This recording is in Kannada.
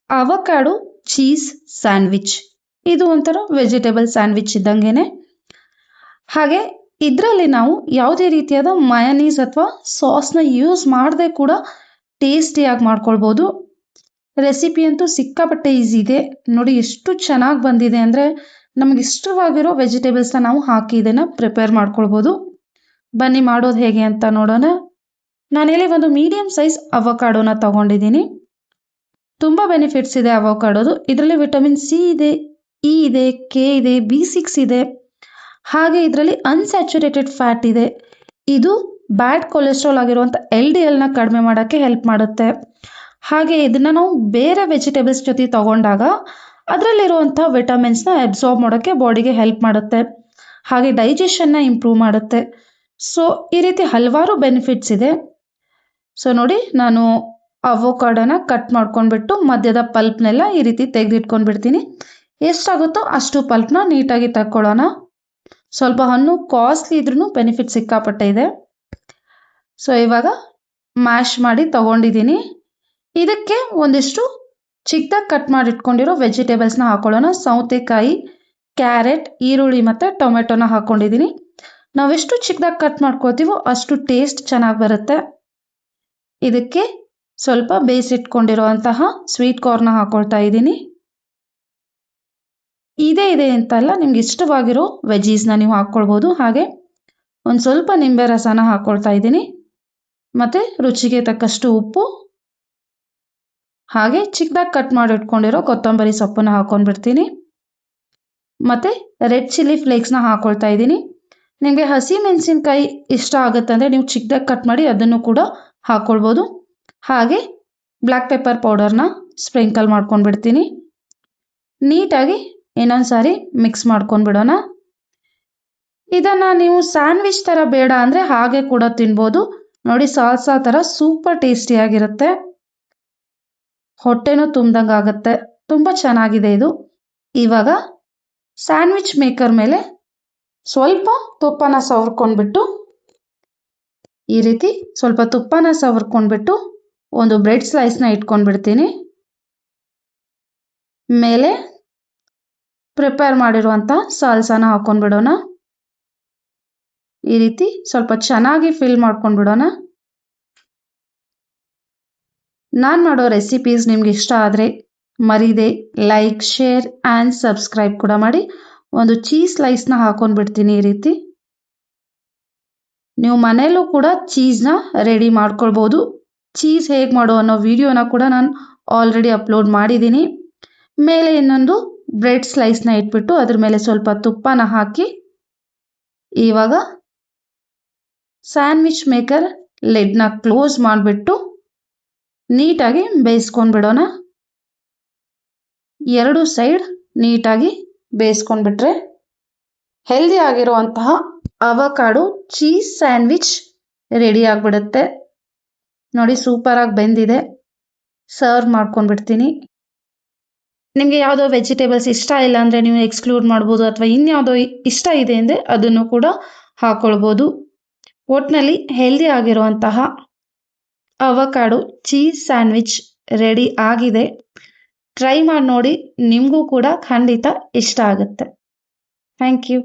Avocado cheese sandwich. ಇದು ಒಂಥರ ವೆಜಿಟೇಬಲ್ ಸ್ಯಾಂಡ್ವಿಚ್ ಇದ್ದಂಗೆನೆ. ಹಾಗೆ ಇದರಲ್ಲಿ ನಾವು ಯಾವುದೇ ರೀತಿಯಾದ ಮಯನೀಸ್ ಅಥವಾ ಸಾಸ್ನ ಯೂಸ್ ಮಾಡದೆ ಕೂಡ ಟೇಸ್ಟಿಯಾಗಿ ಮಾಡ್ಕೊಳ್ಬೋದು. ರೆಸಿಪಿ ಅಂತೂ ಸಿಕ್ಕಾಪಟ್ಟೆ ಈಸಿ ಇದೆ. ನೋಡಿ ಎಷ್ಟು ಚೆನ್ನಾಗಿ ಬಂದಿದೆ ಅಂದರೆ ನಮಗೆ ಇಷ್ಟವಾಗಿರೋ ವೆಜಿಟೇಬಲ್ಸ್ನ ನಾವು ಹಾಕಿ ಇದನ್ನು ಪ್ರಿಪೇರ್ ಮಾಡ್ಕೊಳ್ಬೋದು. ಬನ್ನಿ ಮಾಡೋದು ಹೇಗೆ ಅಂತ ನೋಡೋಣ. ನಾನಿಲ್ಲಿ ಒಂದು ಮೀಡಿಯಂ ಸೈಜ್ ಅವಕಾಡೋನ ತಗೊಂಡಿದ್ದೀನಿ. ತುಂಬ ಬೆನಿಫಿಟ್ಸ್ ಇದೆ ಅವಕಾಡೋದು. ಇದರಲ್ಲಿ ವಿಟಮಿನ್ ಸಿ ಇದೆ, ಇ ಇದೆ, ಕೆ ಇದೆ, B6 ಇದೆ. ಹಾಗೆ ಇದರಲ್ಲಿ ಅನ್ಸ್ಯಾಚುರೇಟೆಡ್ ಫ್ಯಾಟ್ ಇದೆ. ಇದು ಬ್ಯಾಡ್ ಕೊಲೆಸ್ಟ್ರಾಲ್ ಆಗಿರುವಂಥ LDLನ ಕಡಿಮೆ ಮಾಡೋಕ್ಕೆ ಹೆಲ್ಪ್ ಮಾಡುತ್ತೆ. ಹಾಗೆ ಇದನ್ನು ನಾವು ಬೇರೆ ವೆಜಿಟೇಬಲ್ಸ್ ಜೊತೆ ತಗೊಂಡಾಗ ಅದರಲ್ಲಿರುವಂಥ ವಿಟಮಿನ್ಸ್ನ ಅಬ್ಸಾರ್ಬ್ ಮಾಡೋಕ್ಕೆ ಬಾಡಿಗೆ ಹೆಲ್ಪ್ ಮಾಡುತ್ತೆ. ಹಾಗೆ ಡೈಜೆಷನ್ನ ಇಂಪ್ರೂವ್ ಮಾಡುತ್ತೆ. ಸೊ ಈ ರೀತಿ ಹಲವಾರು ಬೆನಿಫಿಟ್ಸ್ ಇದೆ. ಸೊ ನೋಡಿ, ನಾನು ಅವಕಾಡೋನ ಕಟ್ ಮಾಡ್ಕೊಂಡ್ಬಿಟ್ಟು ಮಧ್ಯದ ಪಲ್ಪ್ನೆಲ್ಲ ಈ ರೀತಿ ತೆಗೆದಿಟ್ಕೊಂಡ್ಬಿಡ್ತೀನಿ. ಎಷ್ಟಾಗುತ್ತೋ ಅಷ್ಟು ಪಲ್ಪ್ನ ನೀಟಾಗಿ ತಕ್ಕೊಳ್ಳೋಣ. ಸ್ವಲ್ಪ ಹಣ್ಣು ಕಾಸ್ಟ್ಲಿ ಇದ್ರೂ ಬೆನಿಫಿಟ್ ಸಿಕ್ಕಾಪಟ್ಟೆ ಇದೆ. ಸೊ ಇವಾಗ ಮ್ಯಾಶ್ ಮಾಡಿ ತಗೊಂಡಿದ್ದೀನಿ. ಇದಕ್ಕೆ ಒಂದಿಷ್ಟು ಚಿಕ್ಕದಾಗಿ ಕಟ್ ಮಾಡಿ ಇಟ್ಕೊಂಡಿರೋ ವೆಜಿಟೇಬಲ್ಸ್ನ ಹಾಕೊಳ್ಳೋಣ. ಸೌತೆಕಾಯಿ, ಕ್ಯಾರೆಟ್, ಈರುಳ್ಳಿ ಮತ್ತು ಟೊಮೆಟೊನ ಹಾಕ್ಕೊಂಡಿದ್ದೀನಿ. ನಾವೆಷ್ಟು ಚಿಕ್ಕದಾಗಿ ಕಟ್ ಮಾಡ್ಕೋತೀವೋ ಅಷ್ಟು ಟೇಸ್ಟ್ ಚೆನ್ನಾಗಿ ಬರುತ್ತೆ. ಇದಕ್ಕೆ ಸ್ವಲ್ಪ ಬೇಯಿಸಿಟ್ಕೊಂಡಿರುವಂತಹ ಸ್ವೀಟ್ ಕಾರ್ನ ಹಾಕೊಳ್ತಾ ಇದ್ದೀನಿ. ಇದೇ ಇದೆ ಅಂತಲ್ಲ, ನಿಮ್ಗೆ ಇಷ್ಟವಾಗಿರೋ ವೆಜೀಸ್ನ ನೀವು ಹಾಕ್ಕೊಳ್ಬೋದು. ಹಾಗೆ ಒಂದು ಸ್ವಲ್ಪ ನಿಂಬೆ ರಸನ ಹಾಕ್ಕೊಳ್ತಾ ಇದ್ದೀನಿ. ಮತ್ತು ರುಚಿಗೆ ತಕ್ಕಷ್ಟು ಉಪ್ಪು, ಹಾಗೆ ಚಿಕ್ಕದಾಗಿ ಕಟ್ ಮಾಡಿ ಇಟ್ಕೊಂಡಿರೋ ಕೊತ್ತಂಬರಿ ಸೊಪ್ಪನ್ನ ಹಾಕ್ಕೊಂಡ್ಬಿಡ್ತೀನಿ. ಮತ್ತು ರೆಡ್ ಚಿಲ್ಲಿ ಫ್ಲೇಕ್ಸ್ನ ಹಾಕ್ಕೊಳ್ತಾ ಇದ್ದೀನಿ. ನಿಮಗೆ ಹಸಿ ಮೆಣಸಿನ್ಕಾಯಿ ಇಷ್ಟ ಆಗುತ್ತೆ ಅಂದರೆ ನೀವು ಚಿಕ್ಕದಾಗಿ ಕಟ್ ಮಾಡಿ ಅದನ್ನು ಕೂಡ ಹಾಕ್ಕೊಳ್ಬೋದು. ಹಾಗೆ ಬ್ಲ್ಯಾಕ್ ಪೆಪ್ಪರ್ ಪೌಡರ್ನ ಸ್ಪ್ರಿಂಕಲ್ ಮಾಡ್ಕೊಂಡ್ಬಿಡ್ತೀನಿ. ನೀಟಾಗಿ ಇನ್ನೊಂದು ಸಾರಿ ಮಿಕ್ಸ್ ಮಾಡ್ಕೊಂಡ್ಬಿಡೋಣ. ಇದನ್ನು ನೀವು ಸ್ಯಾಂಡ್ವಿಚ್ ಥರ ಬೇಡ ಅಂದರೆ ಹಾಗೆ ಕೂಡ ತಿನ್ಬೋದು. ನೋಡಿ, ಸಾಲ್ಸಾ ಥರ ಸೂಪರ್ ಟೇಸ್ಟಿಯಾಗಿರುತ್ತೆ. ಹೊಟ್ಟೆನೂ ತುಂಬ್ದಂಗೆ ಆಗುತ್ತೆ. ತುಂಬ ಚೆನ್ನಾಗಿದೆ ಇದು. ಇವಾಗ ಸ್ಯಾಂಡ್ವಿಚ್ ಮೇಕರ್ ಮೇಲೆ ಸ್ವಲ್ಪ ತುಪ್ಪನ ಸವರ್ಕೊಂಡ್ಬಿಟ್ಟು ಈ ರೀತಿ ಸ್ವಲ್ಪ ತುಪ್ಪನ ಸವರ್ಕೊಂಡ್ಬಿಟ್ಟು ಒಂದು ಬ್ರೆಡ್ ಸ್ಲೈಸ್ನ ಇಟ್ಕೊಂಡ್ಬಿಡ್ತೀನಿ. ಮೇಲೆ ಪ್ರಿಪೇರ್ ಮಾಡಿರುವಂಥ ಸಾಲ್ಸಾನ ಹಾಕ್ಕೊಂಡ್ಬಿಡೋಣ. ಈ ರೀತಿ ಸ್ವಲ್ಪ ಚೆನ್ನಾಗಿ ಫಿಲ್ ಮಾಡ್ಕೊಂಡ್ಬಿಡೋಣ. ನಾನು ಮಾಡೋ ರೆಸಿಪೀಸ್ ನಿಮ್ಗೆ ಇಷ್ಟ ಆದರೆ ಮರೀದೆ ಲೈಕ್, ಶೇರ್ ಆ್ಯಂಡ್ ಸಬ್ಸ್ಕ್ರೈಬ್ ಕೂಡ ಮಾಡಿ. ಒಂದು ಚೀಸ್ ಸ್ಲೈಸ್ನ ಹಾಕ್ಕೊಂಡ್ಬಿಡ್ತೀನಿ. ಈ ರೀತಿ ನೀವು ಮನೆಯಲ್ಲೂ ಕೂಡ ಚೀಸ್ನ ರೆಡಿ ಮಾಡ್ಕೊಳ್ಬೋದು. ಚೀಸ್ ಹೇಗೆ ಮಾಡೋ ಅನ್ನೋ ವಿಡಿಯೋನ ಕೂಡ ನಾನು ಆಲ್ರೆಡಿ ಅಪ್ಲೋಡ್ ಮಾಡಿದ್ದೀನಿ. ಮೇಲೆ ಇನ್ನೊಂದು ಬ್ರೆಡ್ ಸ್ಲೈಸ್ನ ಇಟ್ಬಿಟ್ಟು ಅದ್ರ ಮೇಲೆ ಸ್ವಲ್ಪ ತುಪ್ಪನ ಹಾಕಿ ಇವಾಗ ಸ್ಯಾಂಡ್ವಿಚ್ ಮೇಕರ್ ಲಿಡ್ನ ಕ್ಲೋಸ್ ಮಾಡಿಬಿಟ್ಟು ನೀಟಾಗಿ ಬೇಯಿಸ್ಕೊಂಡ್ಬಿಡೋಣ. ಎರಡು ಸೈಡ್ ನೀಟಾಗಿ ಬೇಯಿಸ್ಕೊಂಡ್ಬಿಟ್ರೆ ಹೆಲ್ದಿ ಆಗಿರುವಂತಹ ಅವಕಾಡೋ ಚೀಸ್ ಸ್ಯಾಂಡ್ವಿಚ್ ರೆಡಿ ಆಗಿಬಿಡುತ್ತೆ. ನೋಡಿ, ಸೂಪರಾಗಿ ಬೆಂದಿದೆ. ಸರ್ವ್ ಮಾಡ್ಕೊಂಡ್ಬಿಡ್ತೀನಿ. ನಿಮಗೆ ಯಾವುದೋ ವೆಜಿಟೇಬಲ್ಸ್ ಇಷ್ಟ ಇಲ್ಲ ಅಂದರೆ ನೀವು ಎಕ್ಸ್ಕ್ಲೂಡ್ ಮಾಡ್ಬೋದು, ಅಥವಾ ಇನ್ಯಾವುದೋ ಇಷ್ಟ ಇದೆ ಅಂದರೆ ಅದನ್ನು ಕೂಡ ಹಾಕ್ಕೊಳ್ಬೋದು. ಒಟ್ಟಿನಲ್ಲಿ ಹೆಲ್ದಿ ಆಗಿರುವಂತಹ ಅವಕಾಡೋ ಚೀಸ್ ಸ್ಯಾಂಡ್ವಿಚ್ ರೆಡಿ ಆಗಿದೆ. ಟ್ರೈ ಮಾಡಿ ನೋಡಿ, ನಿಮಗೂ ಕೂಡ ಖಂಡಿತ ಇಷ್ಟ ಆಗುತ್ತೆ. Thank you.